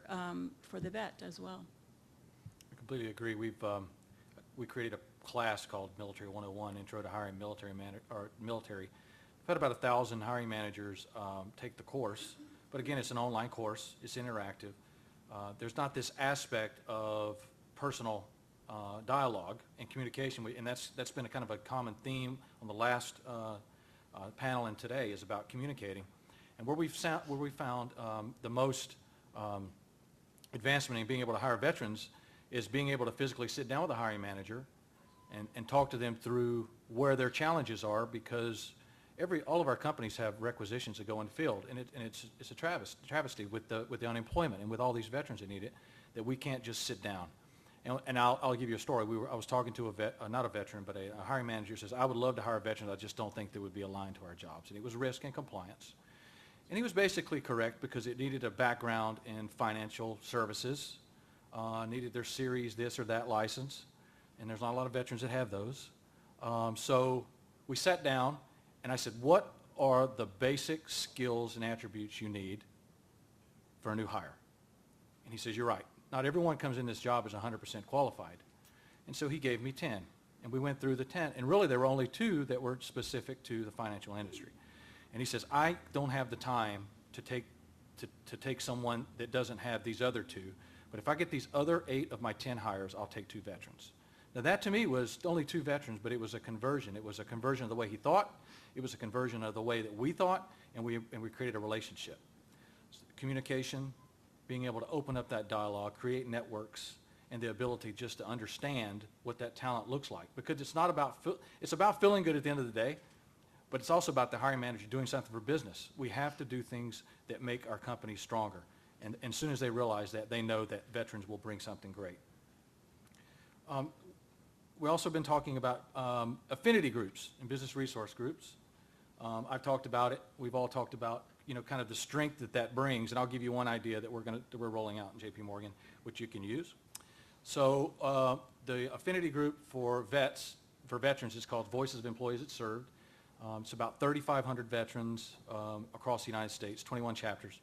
the vet as well. I completely agree. We created a class called Military 101, Intro to Hiring Military. We've had about 1,000 hiring managers take the course, but again, it's an online course. It's interactive. There's not this aspect of personal dialogue and communication, and that's been a kind of a common theme on the last panel and today is about communicating. And where we found the most advancement in being able to hire veterans is being able to physically sit down with a hiring manager and talk to them through where their challenges are, because all of our companies have requisitions that go in the field, and it's a travesty with the unemployment and with all these veterans that need it, that we can't just sit down. And I'll give you a story. I was talking to not a veteran, but a hiring manager says, I would love to hire veterans, I just don't think they would be aligned to our jobs. And it was risk and compliance. And he was basically correct, because it needed a background in financial services, needed their series this or that license, and there's not a lot of veterans that have those. So we sat down, and I said, what are the basic skills and attributes you need for a new hire? And he says, you're right. Not everyone comes in this job as 100% qualified. And so he gave me 10. And we went through the 10. And really, there were only 2 that were specific to the financial industry. And he says, I don't have the time to take someone that doesn't have these other 2. But if I get these other 8 of my 10 hires, I'll take 2 veterans. Now, that to me was only 2 veterans, but it was a conversion. It was a conversion of the way he thought. It was a conversion of the way that we thought, and we created a relationship. So communication, being able to open up that dialogue, create networks, and the ability just to understand what that talent looks like. Because it's about feeling good at the end of the day, but it's also about the hiring manager doing something for business. We have to do things that make our company stronger. And as soon as they realize that, they know that veterans will bring something great. We've also been talking about affinity groups and business resource groups. I've talked about it. We've all talked about kind of the strength that brings, and I'll give you one idea that we're rolling out in J.P. Morgan, which you can use. So the affinity group for veterans is called Voices of Employees That Served. It's about 3,500 veterans across the United States, 21 chapters,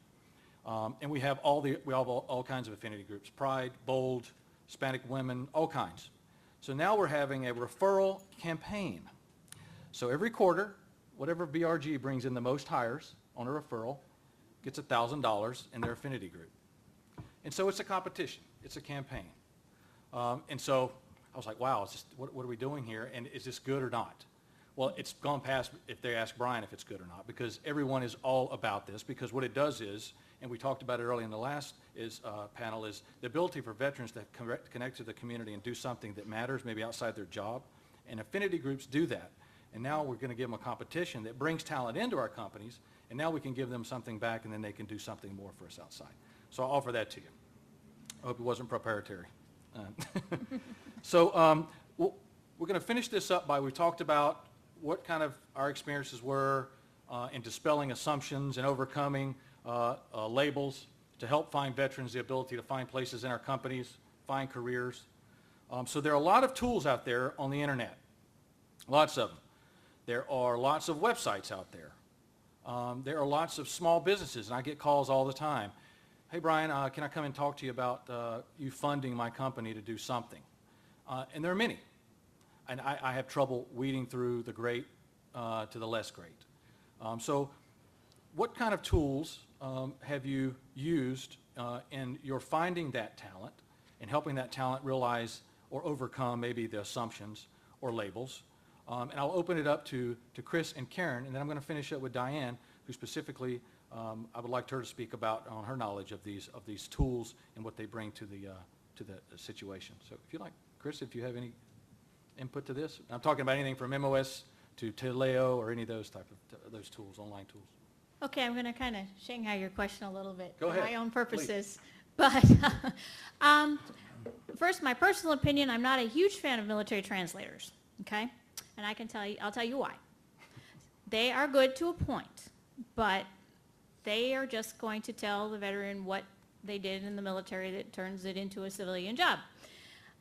and we have all kinds of affinity groups: Pride, Bold, Hispanic women, all kinds. So now we're having a referral campaign. So every quarter, whatever BRG brings in the most hires on a referral gets $1,000 in their affinity group. And so it's a competition. It's a campaign. And so I was like, wow, what are we doing here? And is this good or not? Well, it's gone past if they ask Brian if it's good or not, because everyone is all about this, because what it does is, and we talked about it early in the last panel, is the ability for veterans to connect to the community and do something that matters, maybe outside their job. And affinity groups do that. And now we're going to give them a competition that brings talent into our companies, and now we can give them something back, and then they can do something more for us outside. So I'll offer that to you. I hope it wasn't proprietary. So we're going to finish this up by, we talked about what kind of our experiences were in dispelling assumptions and overcoming labels to help find veterans the ability to find places in our companies, find careers. So there are a lot of tools out there on the internet, lots of them. There are lots of websites out there. There are lots of small businesses, and I get calls all the time. Hey, Brian, can I come and talk to you about you funding my company to do something? And there are many. And I have trouble weeding through the great to the less great. So what kind of tools have you used in your finding that talent and helping that talent realize or overcome maybe the assumptions or labels? And I'll open it up to Chris and Karen, and then I'm going to finish up with Diane, who specifically I would like her to speak about on her knowledge of these tools and what they bring to the situation. So if you like, Chris, if you have any input to this, I'm talking about anything from MOS to Taleo or any of those type of those tools, online tools. Okay, I'm going to kind of Shanghai your question a little bit Go for ahead, my own purposes. please. But first, my personal opinion, I'm not a huge fan of military translators, okay? And I'll tell you why. They are good to a point, but they are just going to tell the veteran what they did in the military that turns it into a civilian job.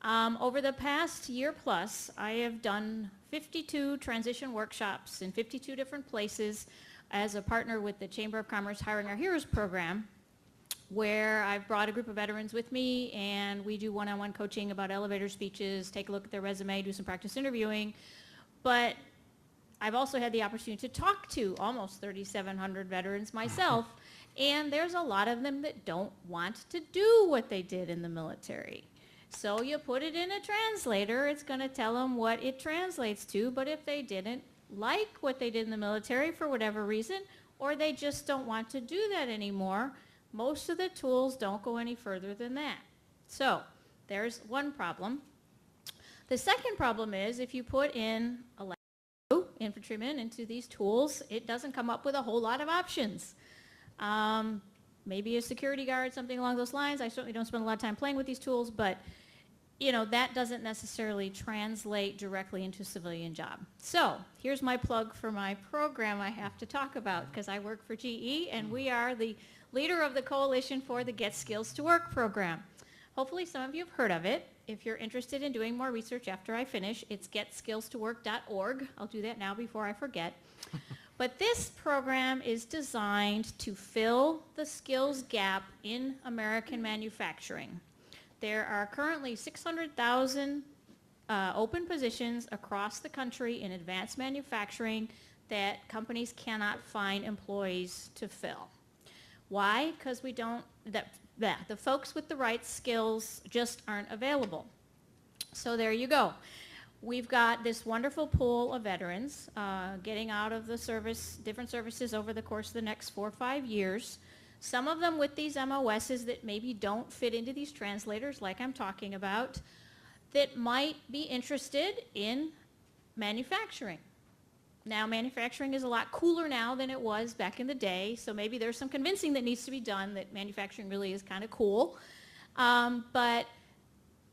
Over the past year plus, I have done 52 transition workshops in 52 different places as a partner with the Chamber of Commerce Hiring Our Heroes program, where I've brought a group of veterans with me and we do one-on-one coaching about elevator speeches, take a look at their resume, do some practice interviewing. But I've also had the opportunity to talk to almost 3,700 veterans myself, and there's a lot of them that don't want to do what they did in the military. So you put it in a translator, it's going to tell them what it translates to, but if they didn't like what they did in the military for whatever reason, or they just don't want to do that anymore, most of the tools don't go any further than that. So there's one problem. The second problem is if you put in a infantryman into these tools, it doesn't come up with a whole lot of options. Maybe a security guard, something along those lines. I certainly don't spend a lot of time playing with these tools, but that doesn't necessarily translate directly into a civilian job. So here's my plug for my program I have to talk about, because I work for GE and we are the leader of the Coalition for the Get Skills to Work program. Hopefully some of you have heard of it. If you're interested in doing more research after I finish, it's getskillstowork.org. I'll do that now before I forget. But this program is designed to fill the skills gap in American manufacturing. There are currently 600,000 open positions across the country in advanced manufacturing that companies cannot find employees to fill. Why? Because the folks with the right skills just aren't available. So there you go. We've got this wonderful pool of veterans getting out of the service, different services over the course of the next 4 or 5 years. Some of them with these MOSs that maybe don't fit into these translators like I'm talking about, that might be interested in manufacturing. Now, manufacturing is a lot cooler now than it was back in the day, so maybe there's some convincing that needs to be done that manufacturing really is kind of cool. But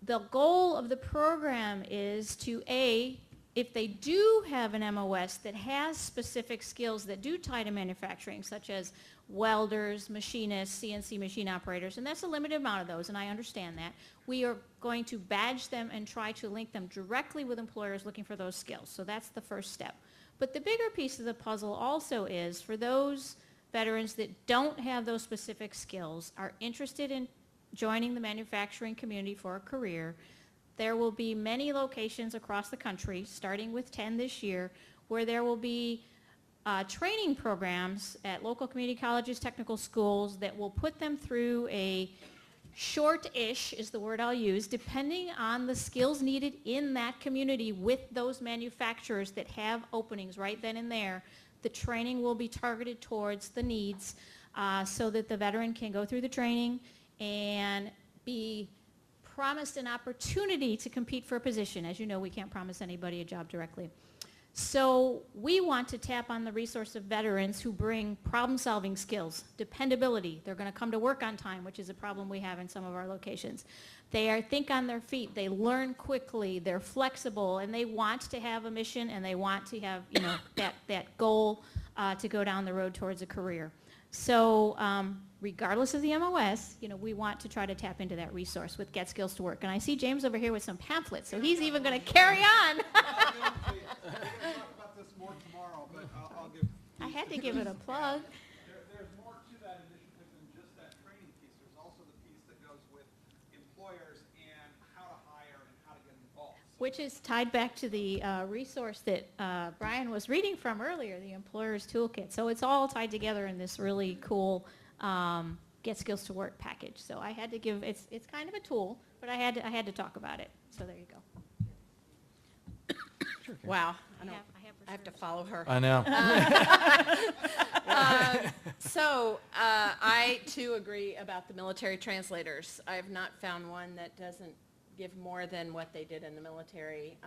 the goal of the program is to, if they do have an MOS that has specific skills that do tie to manufacturing, such as welders, machinists, CNC machine operators, and that's a limited amount of those, and I understand that, we are going to badge them and try to link them directly with employers looking for those skills. So that's the first step. But the bigger piece of the puzzle also is for those veterans that don't have those specific skills, are interested in joining the manufacturing community for a career, there will be many locations across the country, starting with 10 this year, where there will be training programs at local community colleges, technical schools that will put them through a short-ish, is the word I'll use, depending on the skills needed in that community with those manufacturers that have openings right then and there. The training will be targeted towards the needs so that the veteran can go through the training and be promised an opportunity to compete for a position. As you know, we can't promise anybody a job directly. So we want to tap on the resource of veterans who bring problem-solving skills, dependability. They're going to come to work on time, which is a problem we have in some of our locations. Think on their feet. They learn quickly. They're flexible, and they want to have a mission, and they want to have, that goal to go down the road towards a career. So regardless of the MOS, we want to try to tap into that resource with Get Skills to Work. And I see James over here with some pamphlets, so he's even going to carry on. We're going to talk about this more tomorrow, but I'll give. I had to give it a plug. There's more to that initiative than just that training piece. There's also the piece that goes with employers and how to hire and how to get involved. Which is tied back to the resource that Brian was reading from earlier, the Employer's Toolkit. So it's all tied together in this really cool Get Skills to Work package. So I had to give, it's kind of a tool, but I had to talk about it. So there you go. Wow, I I have to follow her. I know. I too agree about the military translators. I have not found one that doesn't give more than what they did in the military,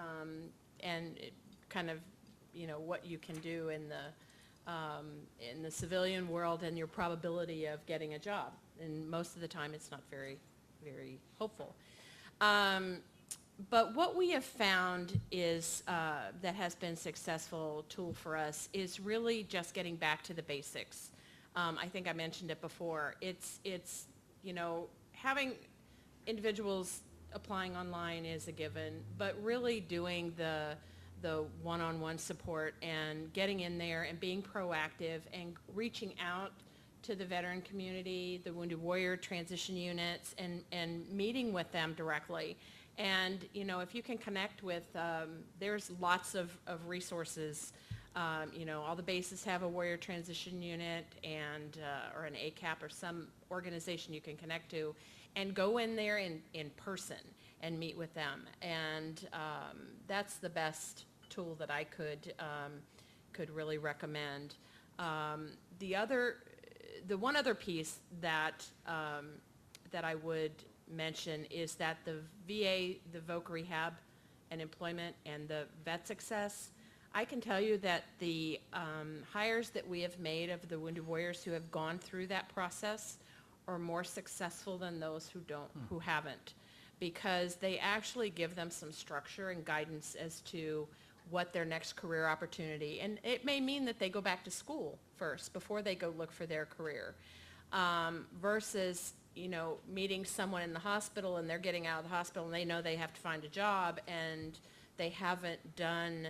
and it kind of, what you can do in the civilian world and your probability of getting a job. And most of the time, it's not very, very hopeful. But what we have found is that has been a successful tool for us is really just getting back to the basics. I think I mentioned it before. It's having individuals applying online is a given, but really doing the one-on-one support and getting in there and being proactive and reaching out to the veteran community, the Wounded Warrior transition units, and meeting with them directly. And, if you can connect with, there's lots of resources. All the bases have a Warrior Transition Unit and, or an ACAP or some organization you can connect to, and go in there in person and meet with them. And that's the best tool that I could really recommend. The one other piece that I would mention is that the VA, the VOC Rehab and Employment, and the Vet Success, I can tell you that the hires that we have made of the Wounded Warriors who have gone through that process are more successful than those who haven't, because they actually give them some structure and guidance as to what their next career opportunity, and it may mean that they go back to school first before they go look for their career, versus meeting someone in the hospital and they're getting out of the hospital and they know they have to find a job and they haven't done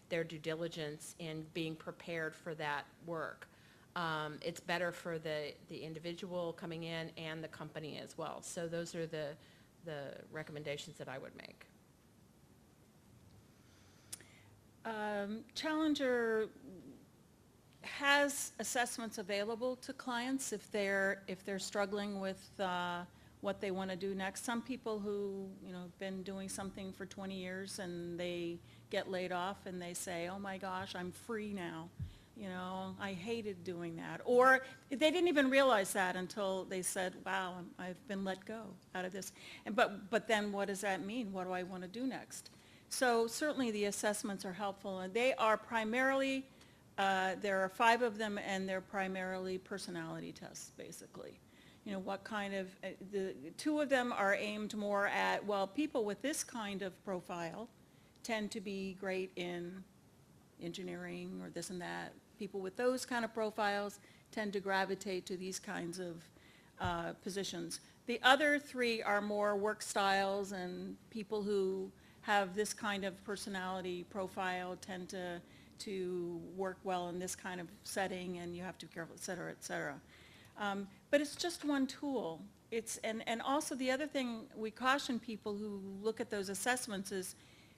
their due diligence in being prepared for that work. It's better for the individual coming in and the company as well. So those are the recommendations that I would make. Challenger has assessments available to clients if they're struggling with what they want to do next. Some people who have been doing something for 20 years and they get laid off and they say, oh my gosh, I'm free now. I hated doing that. Or they didn't even realize that until they said, wow, I've been let go out of this. But then what does that mean? What do I want to do next? So certainly the assessments are helpful, and they are primarily, there are 5 of them, and they're primarily personality tests, basically. What kind of, the 2 of them are aimed more at, well, people with this kind of profile tend to be great in engineering or this and that. People with those kind of profiles tend to gravitate to these kinds of positions. The other 3 are more work styles, and people who have this kind of personality profile tend to work well in this kind of setting, and you have to be careful, et cetera, et cetera. But it's just one tool. And also the other thing we caution people who look at those assessments is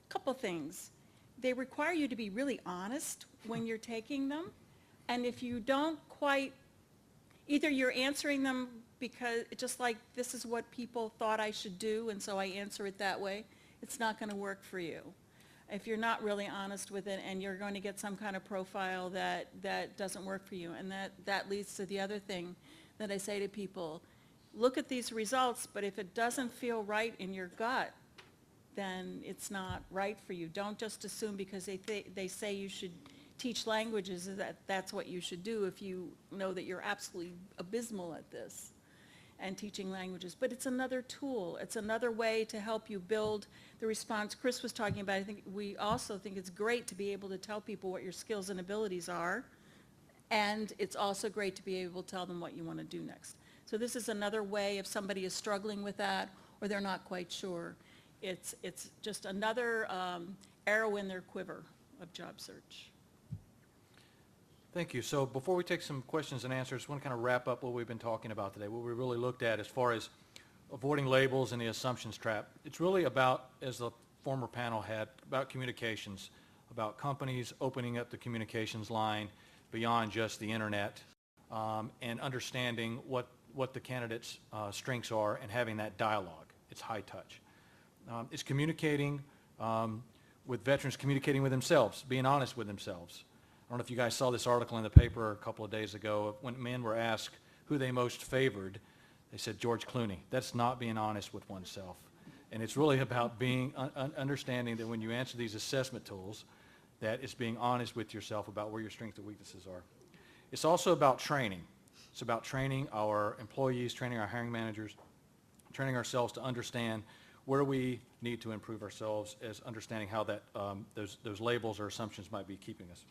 a couple things. They require you to be really honest when you're taking them, and if you don't quite, either you're answering them because just like this is what people thought I should do, and so I answer it that way, it's not going to work for you. If you're not really honest with it, and you're going to get some kind of profile that doesn't work for you. And that leads to the other thing that I say to people, look at these results, but if it doesn't feel right in your gut, then it's not right for you. Don't just assume because they say you should teach languages that that's what you should do if you know that you're absolutely abysmal at this and teaching languages. But it's another tool. It's another way to help you build the response Chris was talking about. I think we also think it's great to be able to tell people what your skills and abilities are, and it's also great to be able to tell them what you want to do next. So this is another way if somebody is struggling with that or they're not quite sure. It's just another arrow in their quiver of job search. Thank you. So before we take some questions and answers, I want to kind of wrap up what we've been talking about today, what we really looked at as far as avoiding labels and the assumptions trap. It's really about, as the former panel had, about communications, about companies opening up the communications line beyond just the internet, and understanding what the candidate's strengths are and having that dialogue. It's high touch. It's communicating with veterans, communicating with themselves, being honest with themselves. I don't know if you guys saw this article in the paper a couple of days ago. When men were asked who they most favored, they said George Clooney. That's not being honest with oneself. And it's really about being understanding that when you answer these assessment tools, that it's being honest with yourself about where your strengths and weaknesses are. It's also about training. It's about training our employees, training our hiring managers, training ourselves to understand where we need to improve ourselves, as understanding how that those labels or assumptions might be keeping us.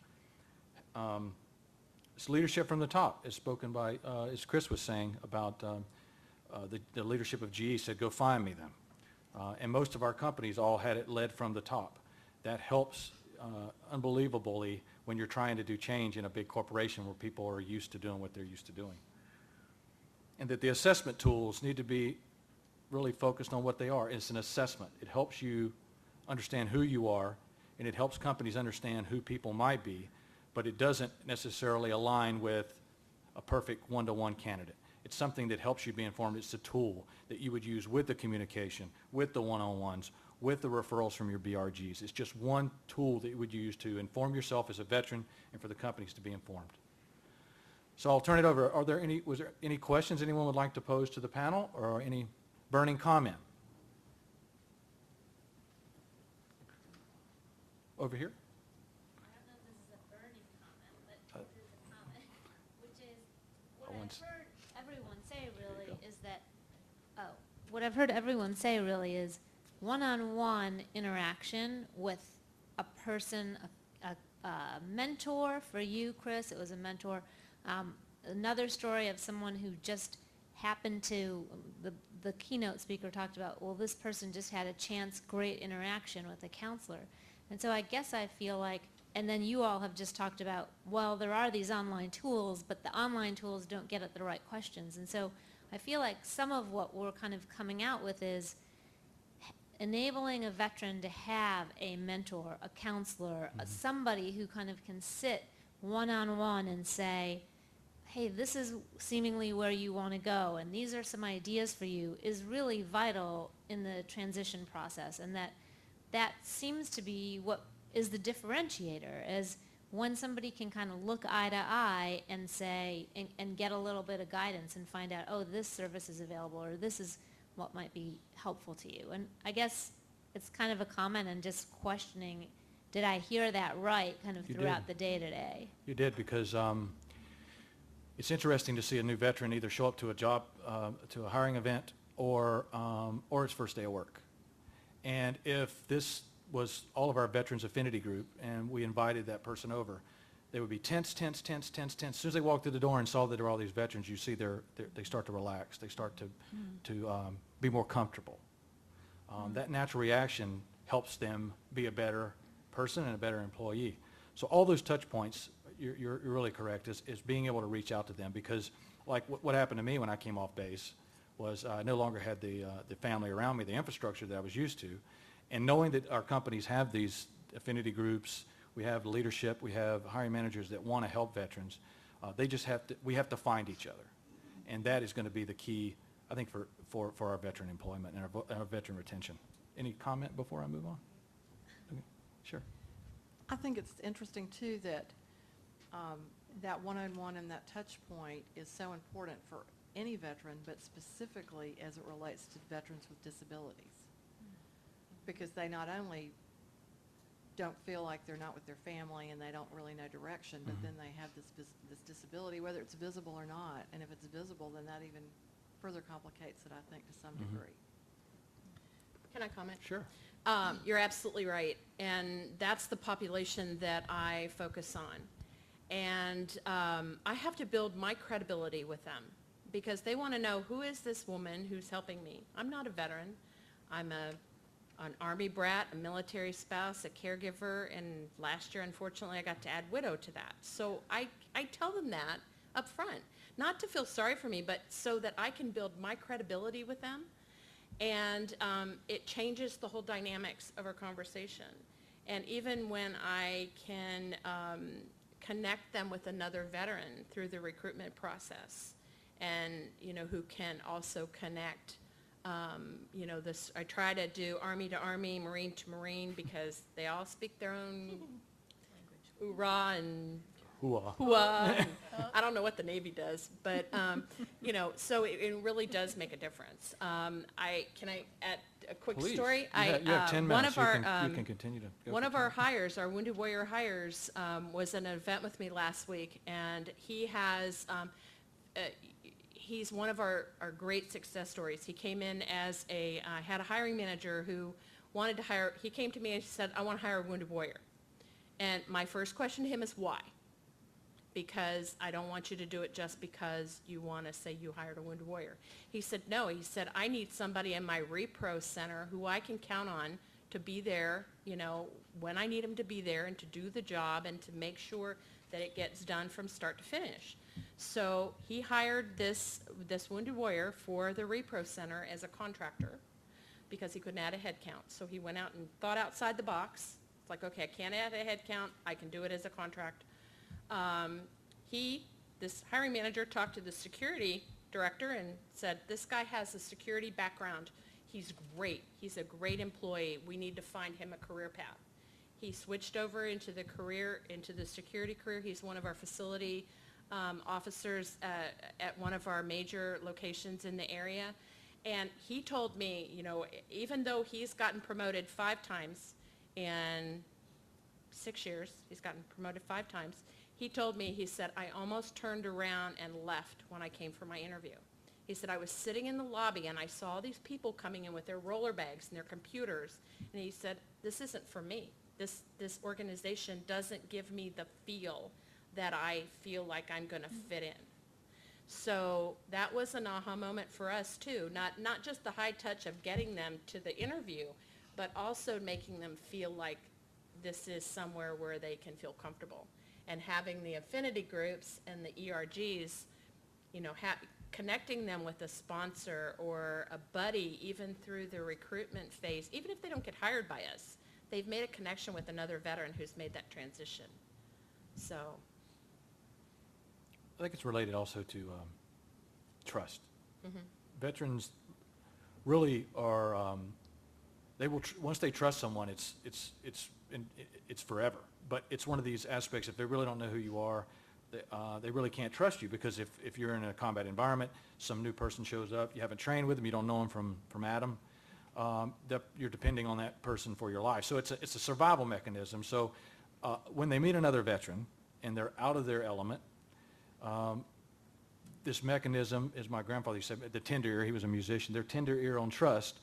It's leadership from the top, as spoken by, as Chris was saying about the leadership of GE said, go find me them. And most of our companies all had it led from the top. That helps unbelievably when you're trying to do change in a big corporation where people are used to doing what they're used to doing. And that the assessment tools need to be really focused on what they are. It's an assessment. It helps you understand who you are, and it helps companies understand who people might be, but it doesn't necessarily align with a perfect one-to-one candidate. It's something that helps you be informed. It's a tool that you would use with the communication, with the one-on-ones, with the referrals from your BRGs. It's just one tool that you would use to inform yourself as a veteran and for the companies to be informed. So I'll turn it over. Was there any questions anyone would like to pose to the panel, or any burning comment? Over here? I don't know if this is a burning comment, but it is a comment, which is what once- I've heard everyone say really is that, what I've heard everyone say really is one-on-one interaction with a person, a mentor for you, Chris, it was a mentor. Another story of someone who just happened to, the keynote speaker talked about, well, this person just had a chance, great interaction with a counselor. And so I guess I feel like, and then you all have just talked about, well, there are these online tools, but the online tools don't get at the right questions. And so I feel like some of what we're kind of coming out with is enabling a veteran to have a mentor, a counselor, somebody who kind of can sit one-on-one and say, hey, this is seemingly where you want to go, and these are some ideas for you, is really vital in the transition process. And that seems to be what is the differentiator, is when somebody can kind of look eye to eye and say, and get a little bit of guidance and find out, oh, this service is available, or this is what might be helpful to you. And I guess it's kind of a comment and just questioning, did I hear that right kind of You throughout did. the day today? You did, because it's interesting to see a new veteran either show up to a job, to a hiring event, or his first day of work. And if this was all of our veterans affinity group and we invited that person over, they would be tense, tense, tense, tense, tense. As soon as they walked through the door and saw that there were all these veterans, you see they start to relax. They start to be more comfortable. That natural reaction helps them be a better person and a better employee. So all those touch points, you're really correct, is being able to reach out to them, because like what happened to me when I came off base was I no longer had the family around me, the infrastructure that I was used to, and knowing that our companies have these affinity groups, we have leadership, we have hiring managers that want to help veterans, we have to find each other. And that is going to be the key, I think, for our veteran employment and our veteran retention. Any comment before I move on? Okay. Sure. I think it's interesting, too, that that one-on-one and that touch point is so important for any veteran, but specifically as it relates to veterans with disabilities. because they not only don't feel like they're not with their family and they don't really know direction, but then they have this disability, whether it's visible or not. And if it's visible, then that even further complicates it, I think, to some degree. Can I comment? Sure. You're absolutely right, and that's the population that I focus on. And I have to build my credibility with them because they want to know, who is this woman who's helping me? I'm not a veteran. I'm an Army brat, a military spouse, a caregiver, and last year, unfortunately, I got to add widow to that. So I tell them that up front, not to feel sorry for me, but so that I can build my credibility with them. And it changes the whole dynamics of our conversation. And even when I can connect them with another veteran through the recruitment process, and who can also connect, this, I try to do Army to Army, Marine to Marine, because they all speak their own hoorah and Hooah. hooah. And I don't know what the Navy does, but, so it really does make a difference. Can I add a quick Please. story? You have 10 one minutes. of our, You can continue to go. one for of 10 our minutes. hires, our Wounded Warrior hires, was at an event with me last week, and he has, he's one of our great success stories. He came in as had a hiring manager who wanted to hire, he came to me and he said, I want to hire a Wounded Warrior. And my first question to him is, why? Because I don't want you to do it just because you want to say you hired a Wounded Warrior. He said, no. He said, I need somebody in my repro center who I can count on to be there, when I need him to be there and to do the job and to make sure that it gets done from start to finish. So he hired this Wounded Warrior for the repro center as a contractor because he couldn't add a head count. So he went out and thought outside the box. It's like, okay, I can't add a head count. I can do it as a contract. This hiring manager talked to the security director and said, this guy has a security background. He's great. He's a great employee. We need to find him a career path. He switched over into the security career. He's one of our facility officers at one of our major locations in the area. And he told me, even though he's gotten promoted 5 times in 6 years, he's gotten promoted 5 times, he told me, he said, I almost turned around and left when I came for my interview. He said, I was sitting in the lobby and I saw these people coming in with their roller bags and their computers. And he said, this isn't for me. This organization doesn't give me the feel that I feel like I'm going to fit in. So that was an aha moment for us too. Not just the high touch of getting them to the interview, but also making them feel like this is somewhere where they can feel comfortable. And having the affinity groups and the ERGs, connecting them with a sponsor or a buddy even through the recruitment phase, even if they don't get hired by us, they've made a connection with another veteran who's made that transition. So. I think it's related also to trust. Veterans really are, they will, once they trust someone, it's forever. But it's one of these aspects, if they really don't know who you are, they really can't trust you, because if you're in a combat environment, some new person shows up, you haven't trained with them, you don't know them from Adam, you're depending on that person for your life. So it's a survival mechanism. So when they meet another veteran and they're out of their element, this mechanism, as my grandfather used to say, the tender ear, he was a musician, their tender ear on trust,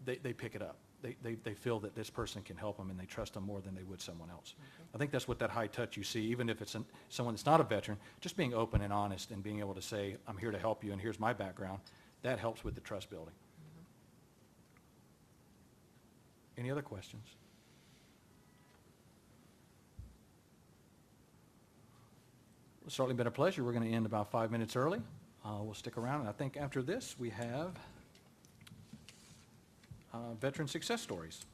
they pick it up. They feel that this person can help them, and they trust them more than they would someone else. I think that's what that high touch you see, even if it's someone that's not a veteran, just being open and honest and being able to say, I'm here to help you and here's my background, that helps with the trust building. Any other questions? It's certainly been a pleasure. We're going to end about 5 minutes early. We'll stick around, and I think after this we have veteran success stories.